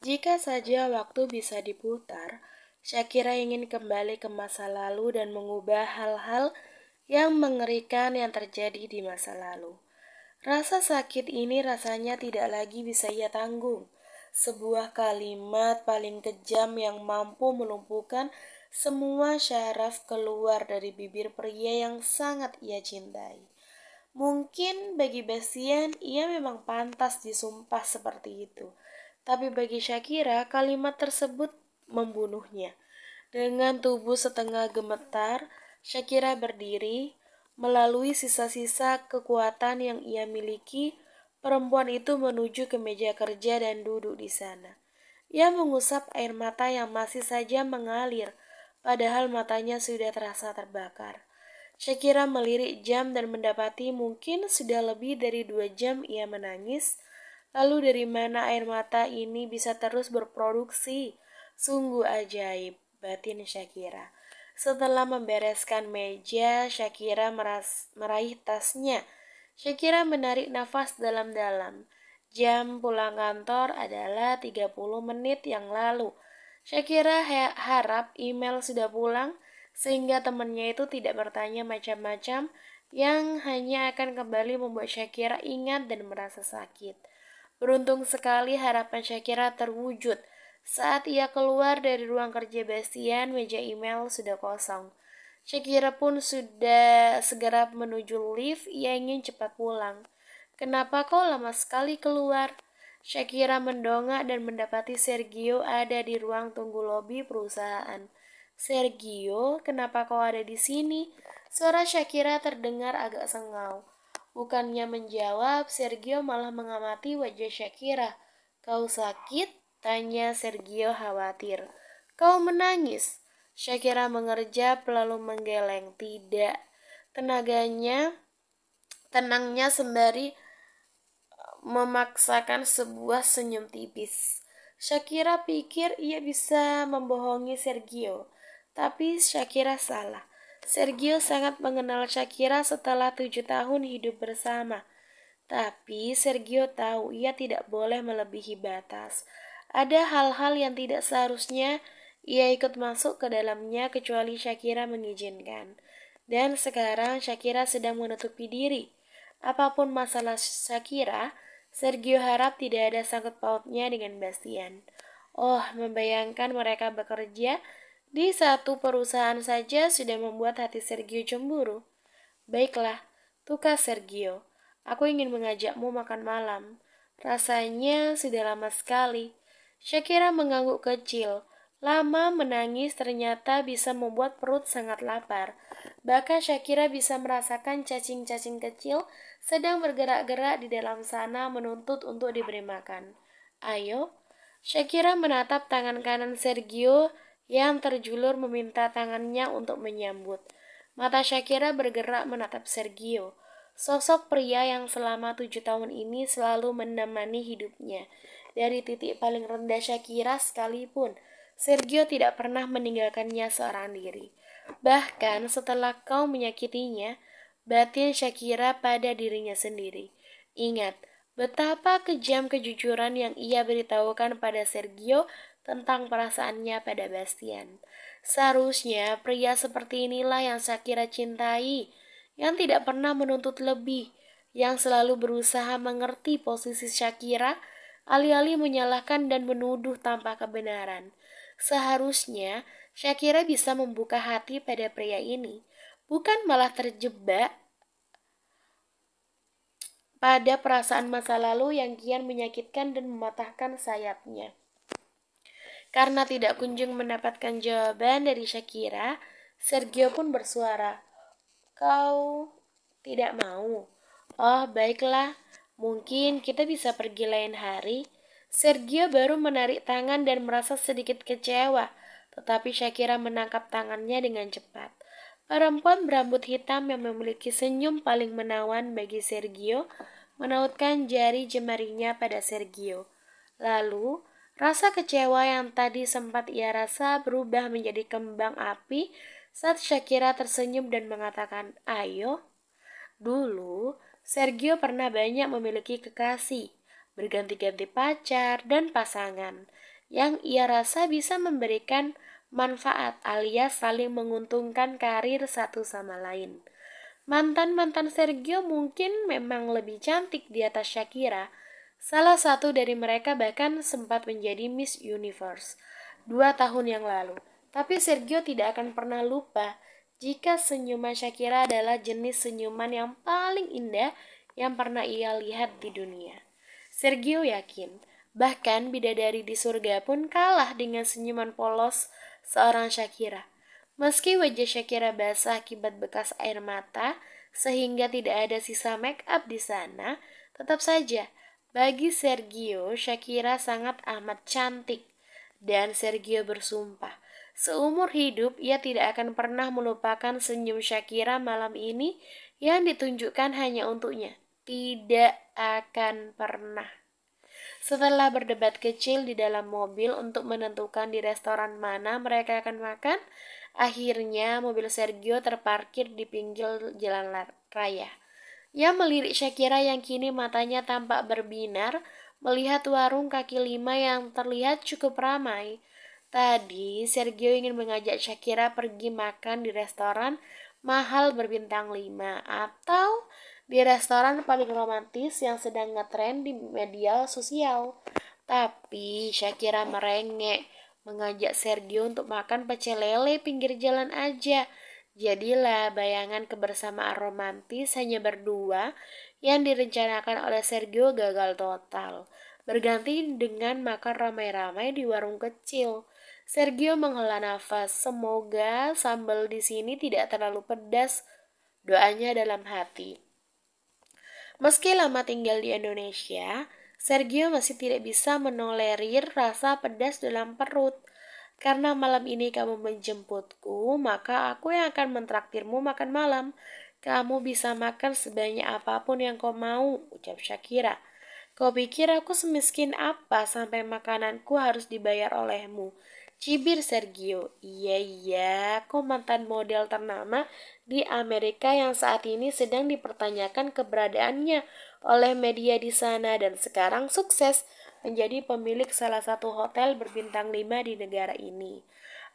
Jika saja waktu bisa diputar, Shakira ingin kembali ke masa lalu dan mengubah hal-hal yang mengerikan yang terjadi di masa lalu. Rasa sakit ini rasanya tidak lagi bisa ia tanggung. Sebuah kalimat paling kejam yang mampu melumpuhkan semua syaraf keluar dari bibir pria yang sangat ia cintai. Mungkin bagi Bastian ia memang pantas disumpah seperti itu. Tapi bagi Shakira kalimat tersebut membunuhnya. Dengan tubuh setengah gemetar, Shakira berdiri, melalui sisa-sisa kekuatan yang ia miliki, perempuan itu menuju ke meja kerja dan duduk di sana. Ia mengusap air mata yang masih saja mengalir, padahal matanya sudah terasa terbakar. Shakira melirik jam dan mendapati mungkin sudah lebih dari 2 jam ia menangis. Lalu dari mana air mata ini bisa terus berproduksi? Sungguh ajaib, batin Shakira. Setelah membereskan meja, Shakira meraih tasnya. Shakira menarik nafas dalam-dalam. Jam pulang kantor adalah 30 menit yang lalu. Shakira harap email sudah pulang sehingga temannya itu tidak bertanya macam-macam yang hanya akan kembali membuat Shakira ingat dan merasa sakit. Beruntung sekali harapan Shakira terwujud. Saat ia keluar dari ruang kerja Bastian, meja email sudah kosong. Shakira pun sudah segera menuju lift, ia ingin cepat pulang. Kenapa kau lama sekali keluar? Shakira mendongak dan mendapati Sergio ada di ruang tunggu lobi perusahaan. Sergio, kenapa kau ada di sini? Suara Shakira terdengar agak sengau. Bukannya menjawab, Sergio malah mengamati wajah Shakira. Kau sakit? Tanya Sergio khawatir. Kau menangis? Shakira mengerjap lalu menggeleng. Tidak. Tenangnya sembari memaksakan sebuah senyum tipis. Shakira pikir ia bisa membohongi Sergio, tapi Shakira salah. Sergio sangat mengenal Shakira setelah 7 tahun hidup bersama. Tapi Sergio tahu ia tidak boleh melebihi batas. Ada hal-hal yang tidak seharusnya ia ikut masuk ke dalamnya kecuali Shakira mengizinkan. Dan sekarang Shakira sedang menutupi diri. Apapun masalah Shakira, Sergio harap tidak ada sangkut pautnya dengan Bastian. Oh, membayangkan mereka bekerja di satu perusahaan saja sudah membuat hati Sergio cemburu. Baiklah, tukar Sergio. Aku ingin mengajakmu makan malam. Rasanya sudah lama sekali. Shakira mengangguk kecil. Lama menangis ternyata bisa membuat perut sangat lapar. Bahkan Shakira bisa merasakan cacing-cacing kecil sedang bergerak-gerak di dalam sana menuntut untuk diberi makan. Ayo, Shakira menatap tangan kanan Sergio yang terjulur meminta tangannya untuk menyambut. Mata Shakira bergerak menatap Sergio, sosok pria yang selama 7 tahun ini selalu menemani hidupnya. Dari titik paling rendah Shakira sekalipun, Sergio tidak pernah meninggalkannya seorang diri. Bahkan setelah kau menyakitinya, batin Shakira pada dirinya sendiri. Ingat, betapa kejam kejujuran yang ia beritahukan pada Sergio tentang perasaannya pada Bastian. Seharusnya pria seperti inilah yang Shakira cintai, yang tidak pernah menuntut lebih, yang selalu berusaha mengerti posisi Shakira, alih-alih menyalahkan dan menuduh tanpa kebenaran. Seharusnya Shakira bisa membuka hati pada pria ini, bukan malah terjebak pada perasaan masa lalu yang kian menyakitkan dan mematahkan sayapnya. Karena tidak kunjung mendapatkan jawaban dari Shakira, Sergio pun bersuara, "Kau tidak mau? Oh, baiklah, mungkin kita bisa pergi lain hari." Sergio baru menarik tangan dan merasa sedikit kecewa, tetapi Shakira menangkap tangannya dengan cepat. Perempuan berambut hitam yang memiliki senyum paling menawan bagi Sergio menautkan jari jemarinya pada Sergio. Lalu, rasa kecewa yang tadi sempat ia rasa berubah menjadi kembang api saat Shakira tersenyum dan mengatakan, "Ayo." Dulu, Sergio pernah banyak memiliki kekasih. berganti-ganti pacar dan pasangan yang ia rasa bisa memberikan manfaat alias saling menguntungkan karir satu sama lain. Mantan-mantan Sergio mungkin memang lebih cantik di atas Shakira. Salah satu dari mereka bahkan sempat menjadi Miss Universe 2 tahun yang lalu. Tapi Sergio tidak akan pernah lupa jika senyuman Shakira adalah jenis senyuman yang paling indah yang pernah ia lihat di dunia. Sergio yakin, bahkan bidadari di surga pun kalah dengan senyuman polos seorang Shakira. Meski wajah Shakira basah akibat bekas air mata, sehingga tidak ada sisa make up di sana, tetap saja, bagi Sergio, Shakira sangat amat cantik. Dan Sergio bersumpah, seumur hidup ia tidak akan pernah melupakan senyum Shakira malam ini yang ditunjukkan hanya untuknya. Tidak akan pernah. Setelah berdebat kecil di dalam mobil untuk menentukan di restoran mana mereka akan makan, akhirnya mobil Sergio terparkir di pinggir jalan raya. Ia melirik Shakira yang kini matanya tampak berbinar melihat warung kaki lima yang terlihat cukup ramai. Tadi Sergio ingin mengajak Shakira pergi makan di restoran mahal berbintang 5 atau di restoran paling romantis yang sedang ngetrend di media sosial. Tapi Shakira merengek, mengajak Sergio untuk makan pecel lele pinggir jalan aja. Jadilah bayangan kebersamaan romantis hanya berdua yang direncanakan oleh Sergio gagal total. Berganti dengan makan ramai-ramai di warung kecil. Sergio menghela nafas, semoga sambal di sini tidak terlalu pedas. Doanya dalam hati. Meski lama tinggal di Indonesia, Sergio masih tidak bisa menolerir rasa pedas dalam perut. Karena malam ini kamu menjemputku, maka aku yang akan mentraktirmu makan malam. Kamu bisa makan sebanyak apapun yang kau mau, ucap Shakira. Kau pikir aku semiskin apa sampai makananku harus dibayar olehmu? Cibir Sergio. Iya, kau mantan model ternama di Amerika yang saat ini sedang dipertanyakan keberadaannya oleh media di sana dan sekarang sukses menjadi pemilik salah satu hotel berbintang 5 di negara ini.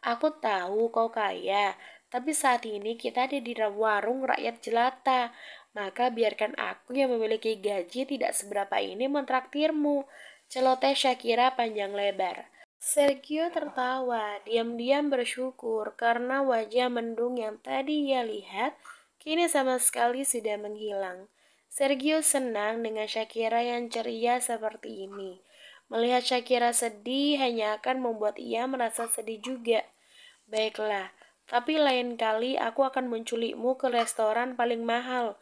Aku tahu kau kaya, tapi saat ini kita ada di warung rakyat jelata. Maka biarkan aku yang memiliki gaji tidak seberapa ini mentraktirmu. Celoteh Shakira panjang lebar. Sergio tertawa, diam-diam bersyukur karena wajah mendung yang tadi ia lihat kini sama sekali sudah menghilang. Sergio senang dengan Shakira yang ceria seperti ini. Melihat Shakira sedih hanya akan membuat ia merasa sedih juga. Baiklah, tapi lain kali aku akan menculikmu ke restoran paling mahal.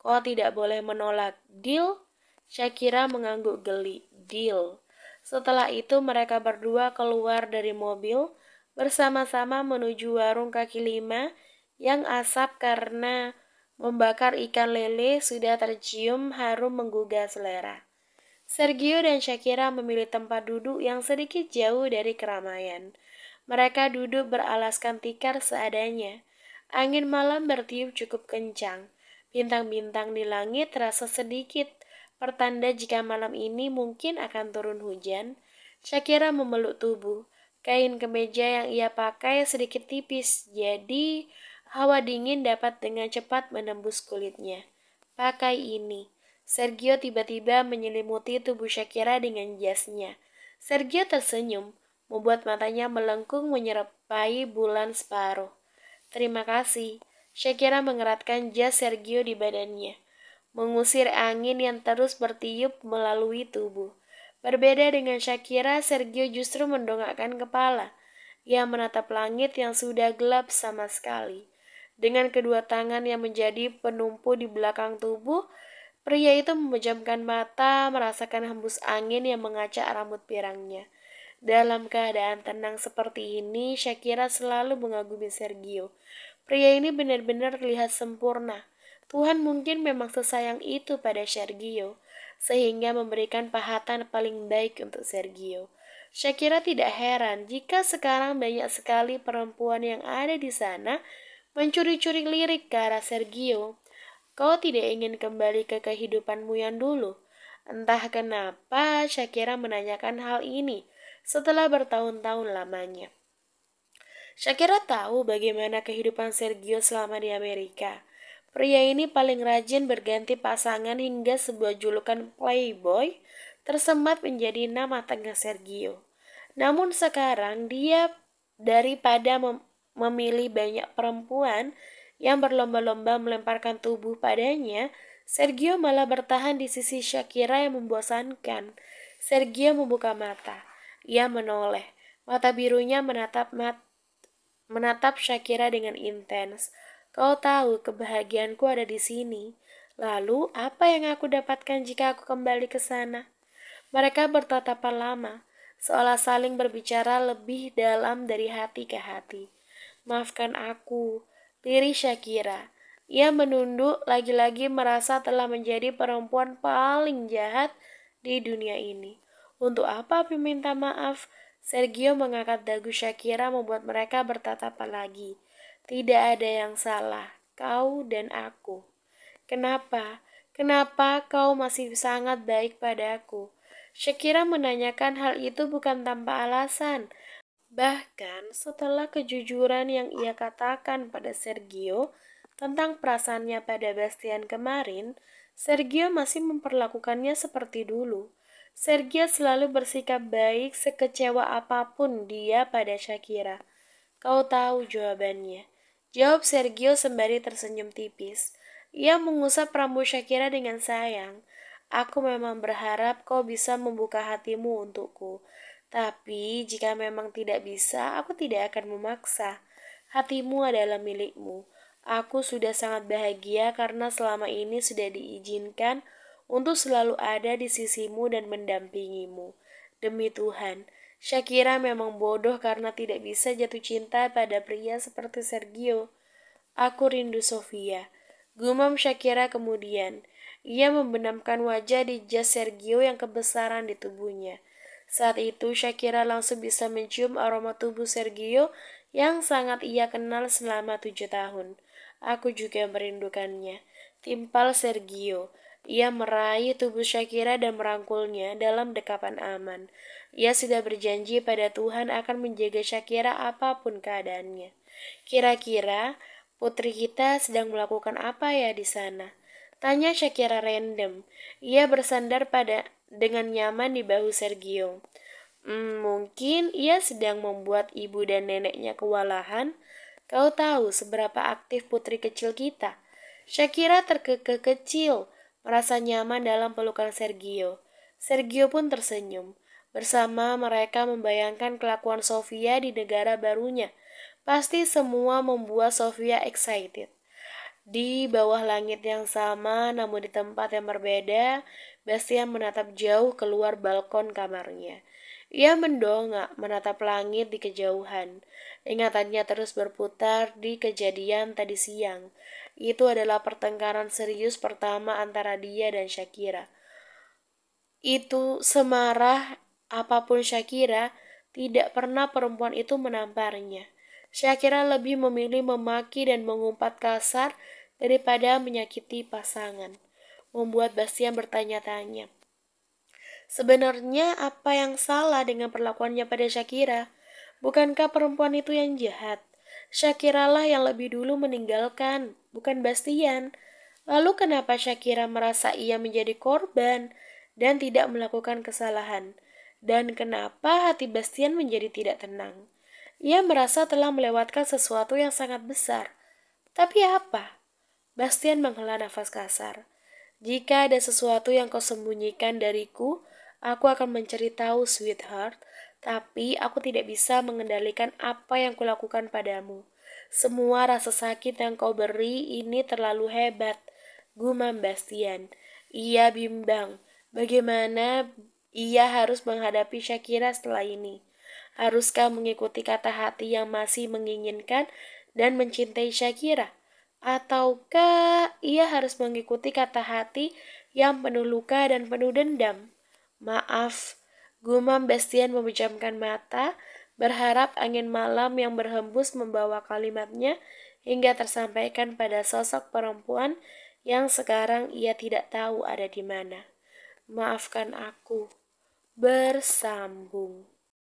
Kau tidak boleh menolak. Deal? Shakira mengangguk geli. Deal. Setelah itu mereka berdua keluar dari mobil bersama-sama menuju warung kaki lima yang asap karena membakar ikan lele sudah tercium harum menggugah selera. Sergio dan Shakira memilih tempat duduk yang sedikit jauh dari keramaian. Mereka duduk beralaskan tikar seadanya. Angin malam bertiup cukup kencang. Bintang-bintang di langit terasa sedikit, pertanda jika malam ini mungkin akan turun hujan. Shakira memeluk tubuh. Kain kemeja yang ia pakai sedikit tipis, jadi hawa dingin dapat dengan cepat menembus kulitnya. Pakai ini. Sergio tiba-tiba menyelimuti tubuh Shakira dengan jasnya. Sergio tersenyum, membuat matanya melengkung menyerupai bulan separuh. Terima kasih. Shakira mengeratkan jas Sergio di badannya, mengusir angin yang terus bertiup melalui tubuh. Berbeda dengan Shakira, Sergio justru mendongakkan kepala. Ia menatap langit yang sudah gelap sama sekali. Dengan kedua tangan yang menjadi penumpu di belakang tubuh, pria itu memejamkan mata, merasakan hembus angin yang mengacak rambut pirangnya. Dalam keadaan tenang seperti ini, Shakira selalu mengagumi Sergio. Pria ini benar-benar terlihat sempurna. Tuhan mungkin memang sesayang itu pada Sergio, sehingga memberikan pahatan paling baik untuk Sergio. Shakira tidak heran jika sekarang banyak sekali perempuan yang ada di sana mencuri-curi lirik ke arah Sergio. Kau tidak ingin kembali ke kehidupanmu yang dulu? Entah kenapa Shakira menanyakan hal ini setelah bertahun-tahun lamanya. Shakira tahu bagaimana kehidupan Sergio selama di Amerika. Pria ini paling rajin berganti pasangan hingga sebuah julukan playboy tersemat menjadi nama tengah Sergio. Namun sekarang dia daripada memilih banyak perempuan yang berlomba-lomba melemparkan tubuh padanya, Sergio malah bertahan di sisi Shakira yang membosankan. Sergio membuka mata. Ia menoleh. Mata birunya menatap Shakira dengan intens. Kau tahu kebahagiaanku ada di sini. Lalu, apa yang aku dapatkan jika aku kembali ke sana? Mereka bertatapan lama, seolah saling berbicara lebih dalam dari hati ke hati. Maafkan aku, lirih Shakira. Ia menunduk, lagi-lagi merasa telah menjadi perempuan paling jahat di dunia ini. Untuk apa meminta maaf? Sergio mengangkat dagu Shakira membuat mereka bertatapan lagi. Tidak ada yang salah, kau dan aku. Kenapa? Kenapa kau masih sangat baik padaku? Shakira menanyakan hal itu bukan tanpa alasan. Bahkan setelah kejujuran yang ia katakan pada Sergio tentang perasaannya pada Bastian kemarin, Sergio masih memperlakukannya seperti dulu. Sergio selalu bersikap baik sekecewa apapun dia pada Shakira. Kau tahu jawabannya. Jawab Sergio sembari tersenyum tipis. Ia mengusap rambut Shakira dengan sayang. Aku memang berharap kau bisa membuka hatimu untukku. Tapi jika memang tidak bisa, aku tidak akan memaksa. Hatimu adalah milikmu. Aku sudah sangat bahagia karena selama ini sudah diizinkan untuk selalu ada di sisimu dan mendampingimu. Demi Tuhan, Shakira memang bodoh karena tidak bisa jatuh cinta pada pria seperti Sergio. Aku rindu Sofia. Gumam Shakira kemudian. Ia membenamkan wajah di jas Sergio yang kebesaran di tubuhnya. Saat itu Shakira langsung bisa mencium aroma tubuh Sergio yang sangat ia kenal selama 7 tahun. Aku juga merindukannya. Timpal Sergio. Ia meraih tubuh Shakira dan merangkulnya dalam dekapan aman. Ia sudah berjanji pada Tuhan akan menjaga Shakira apapun keadaannya. Kira-kira putri kita sedang melakukan apa ya di sana? Tanya Shakira random. Ia bersandar dengan nyaman di bahu Sergio. Mungkin ia sedang membuat ibu dan neneknya kewalahan. Kau tahu seberapa aktif putri kecil kita. Shakira terkekeh kecil, merasa nyaman dalam pelukan Sergio. Sergio pun tersenyum. Bersama mereka membayangkan kelakuan Sofia di negara barunya. Pasti semua membuat Sofia excited. Di bawah langit yang sama, namun di tempat yang berbeda, Bastian menatap jauh keluar balkon kamarnya. Ia mendongak, menatap langit di kejauhan. Ingatannya terus berputar di kejadian tadi siang. Itu adalah pertengkaran serius pertama antara dia dan Shakira. Itu semarah apapun Shakira, tidak pernah perempuan itu menamparnya. Shakira lebih memilih memaki dan mengumpat kasar daripada menyakiti pasangan. Membuat Bastian bertanya-tanya. Sebenarnya apa yang salah dengan perlakuannya pada Shakira? Bukankah perempuan itu yang jahat? Shakira lah yang lebih dulu meninggalkan, bukan Bastian. Lalu kenapa Shakira merasa ia menjadi korban dan tidak melakukan kesalahan? Dan kenapa hati Bastian menjadi tidak tenang? Ia merasa telah melewatkan sesuatu yang sangat besar. Tapi apa? Bastian menghela nafas kasar. Jika ada sesuatu yang kau sembunyikan dariku, aku akan mencari tahu, sweetheart. Tapi aku tidak bisa mengendalikan apa yang kulakukan padamu. Semua rasa sakit yang kau beri ini terlalu hebat. Gumam Bastian. Ia bimbang. Bagaimana ia harus menghadapi Shakira setelah ini? Haruskah mengikuti kata hati yang masih menginginkan dan mencintai Shakira? Ataukah ia harus mengikuti kata hati yang penuh luka dan penuh dendam? Maaf, gumam Bastian memejamkan mata, berharap angin malam yang berhembus membawa kalimatnya hingga tersampaikan pada sosok perempuan yang sekarang ia tidak tahu ada di mana. Maafkan aku. Bersambung.